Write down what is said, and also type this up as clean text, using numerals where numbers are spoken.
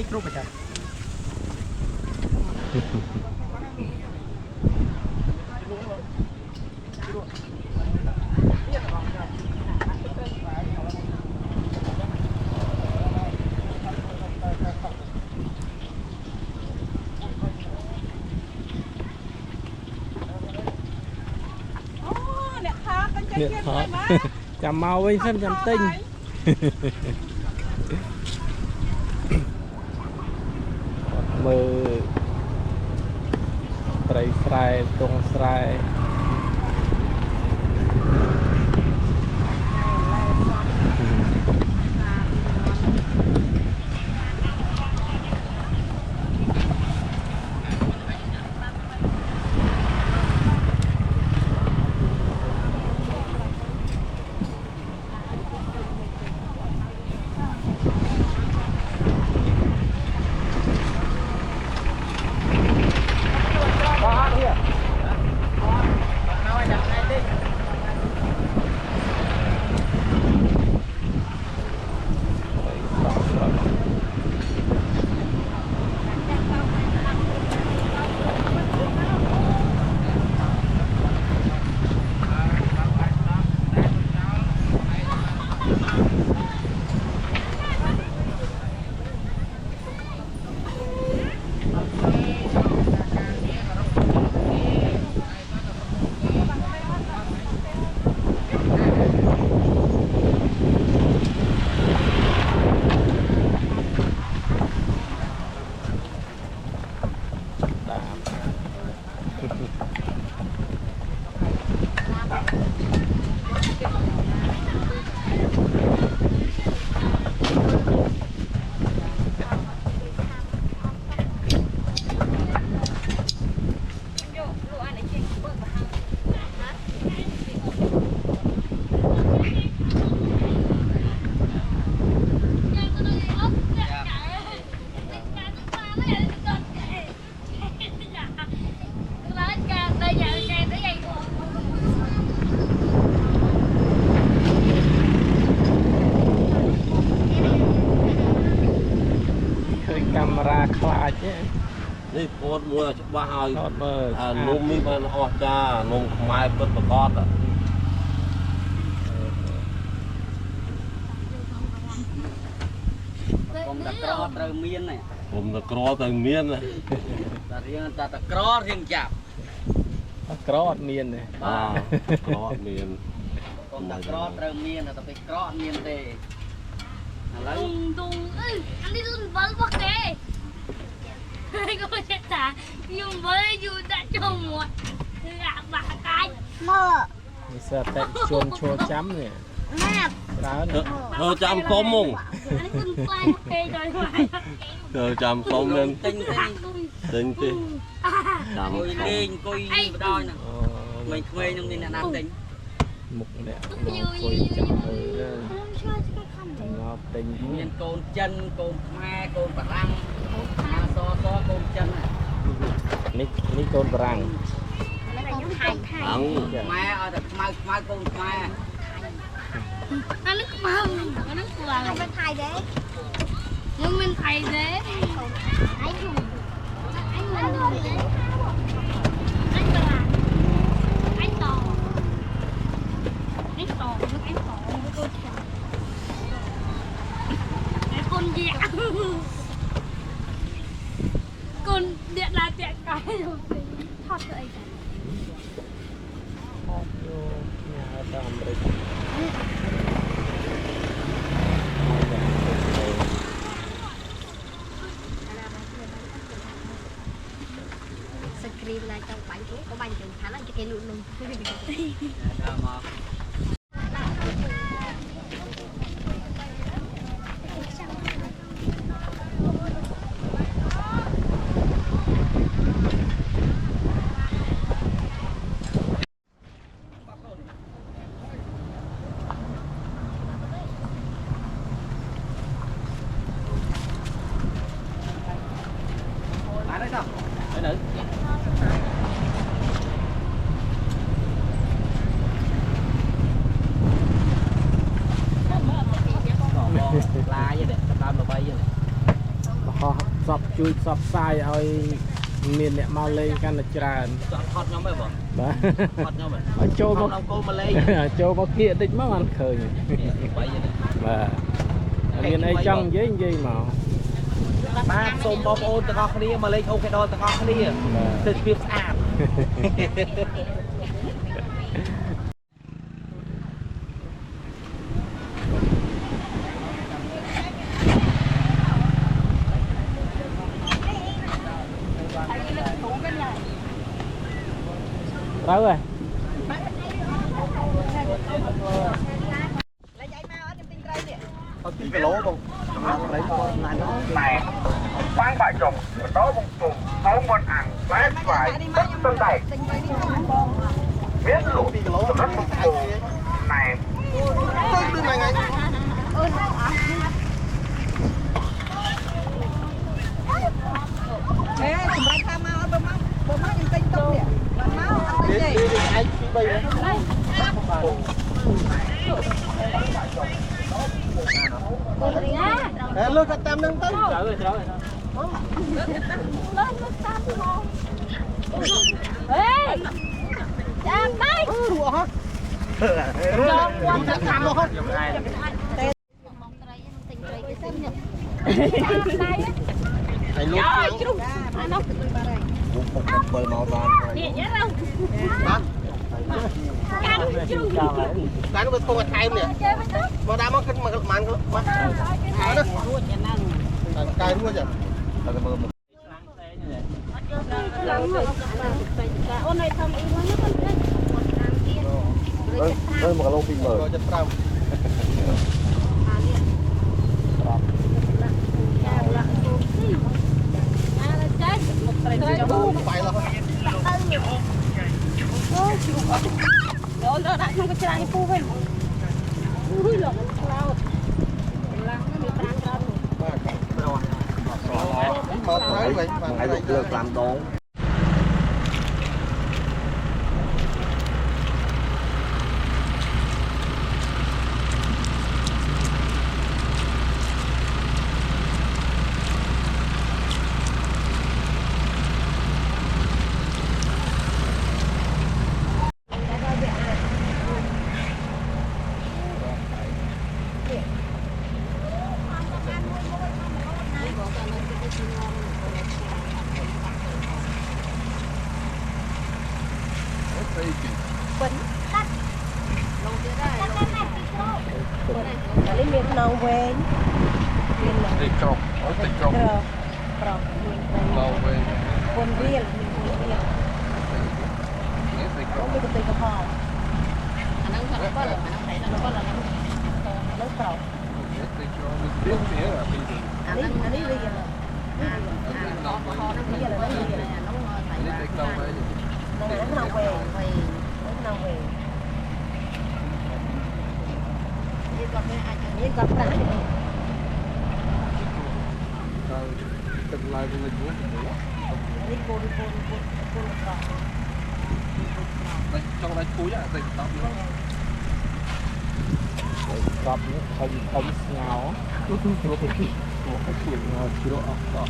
hay cướp vậy Niệm thọ chầm màu với sân chầm tinh mơ trái sài tung sài cameraខ្លាចនេះពតមួយច្បាស់ឲ្យនំនេះបានអស្ចារ្យនំខ្មែរពិតប្រកបខ្ញុំតក្រត្រូវមានខ្ញុំតក្រត្រូវមានតែរៀងតែតក្ររៀងចាប់តក្រអត់មានទេបាទក្រអត់មានខ្ញុំតក្រត្រូវមានតែពេលក្រអត់មានទេឥឡូវទុងអានេះទុនវល់របស់គេក៏ចេះថាខ្ញុំវល់យូរដាក់ចូលមាត់គឺអាបាក់កាច់មើលនេះសើតែជួនឈួរចាំនេះណាប់ច្រើនធ្វើចាំសុំហ្មងអានេះទុនខ្លាញ់គេដល់ហើយធ្វើចាំសុំនឹងទិញទេចាំអង្គុយលេងអង្គុយបដ ாய் ហ្នឹងក្មេងៗខ្ញុំមានអ្នកណាទិញមុខអ្នកអង្គុយចាំមើលងប់ទិញមានកូនចិនកូនខ្មែរកូនបារាំងកូនខ្មែរសកូនចិននេះកូនបារាំងខ្ញុំថៃខ្មែរឲ្យតែខ្មៅកូនខ្មែរអានេះខ្មៅអានេះខ្លាំងមិនថៃទេខ្ញុំមិនថៃទេអញមិនដឹងទេអញបារាំងអញតនេះតនឹងអញតកូនចិនcon dẹo con điện là điện cái rồi thoát rồi thoát vô nhà đầm đấy screen lại trong bánh chú có bánh chừng khá là cái luôn luôn ជួយផ្សព្វផ្សាយឲ្យមានអ្នកមកលេងកាន់តែច្រើនថតខ្ញុំទេបងបាទថតខ្ញុំហ៎ចូលមកគោមកលេងចូលមកគៀកតិចមកបានឃើញបាទមានអីចង់និយាយមកបាទសូមបងប្អូនទាំងអស់គ្នាមកលេងអូខេដល់ទាំងអស់គ្នាទៅស្ពៀបស្អាតទៅហើយអត់2គីឡូបងត្រីបងណាស់ណែបាំងបាក់ចុងបន្តវងទុំហៅមាត់អាំងផ្លែស្វាយទឹកតែមានលក់2គីឡូសម្រាប់បងថៃណែទៅដូចមួយថ្ងៃអូនអត់ហេសម្រាប់តាមមកបើមកខ្ញុំទិញទុំនេះបើមកអត់ទិញទេឯង2 3លើកតាមនឹងទៅត្រូវលើកតាមផងហេចាំដៃរੂអស់ចាំគាត់តាមមកហត់ខ្ញុំឯងតែមកត្រីនឹងទិញត្រីគេសិននេះហើយលោកជ្រុះអានោះបារឯងមុខ7មកបាននេះយ៉ារ៉ាបាទកាន់ជ្រុះកាន់វាធំថែមនេះមកដាក់មកគិតមកប្រហែលមកហើយរួចយ៉ាងហ្នឹងតែកាយរួចតែមើលមកអូនឲ្យធំអីមកនេះទៅតាមទៀតទៅមកឡូ20075អានេះប្រាប់ចាឡាក់ទូស៊ីអាចាច់មកត្រីចូលបាយឡោះអូជ្រុះអត់អូនដាក់ក្នុងកញ្ច្រាញ់ពូវិញអូយលោកខ្លោតកម្លាំងនេះមាន5ច្រើនបាទប្រហែលមកត្រូវវិញហើយលើក5ដងនេះមាននងវែងមានទីក្រុងទីក្រុងប្រកមាននងវែងពុនរៀលមានពុនរៀលនេះទីក្រុងមានទីកផលអាហ្នឹងថាបលអាហ្នឹងតែបលអាហ្នឹងលើប្រកទីក្រុងមានរៀលទៀតអានេះរៀលអាកោផលហ្នឹងរៀលអាហ្នឹងរៀលអាហ្នឹងនេះទីក្រុងវែងនងវែងនងវែងគាត់មានអាចមានគាត់ប្រាក់នេះទឹកឡើងវិញនេះគូនប្រកតែចង់ដាច់ពូយតែស្តប់នេះស្តប់នេះធំស្ងោមកជួយងើជ្រក់អស់តោះ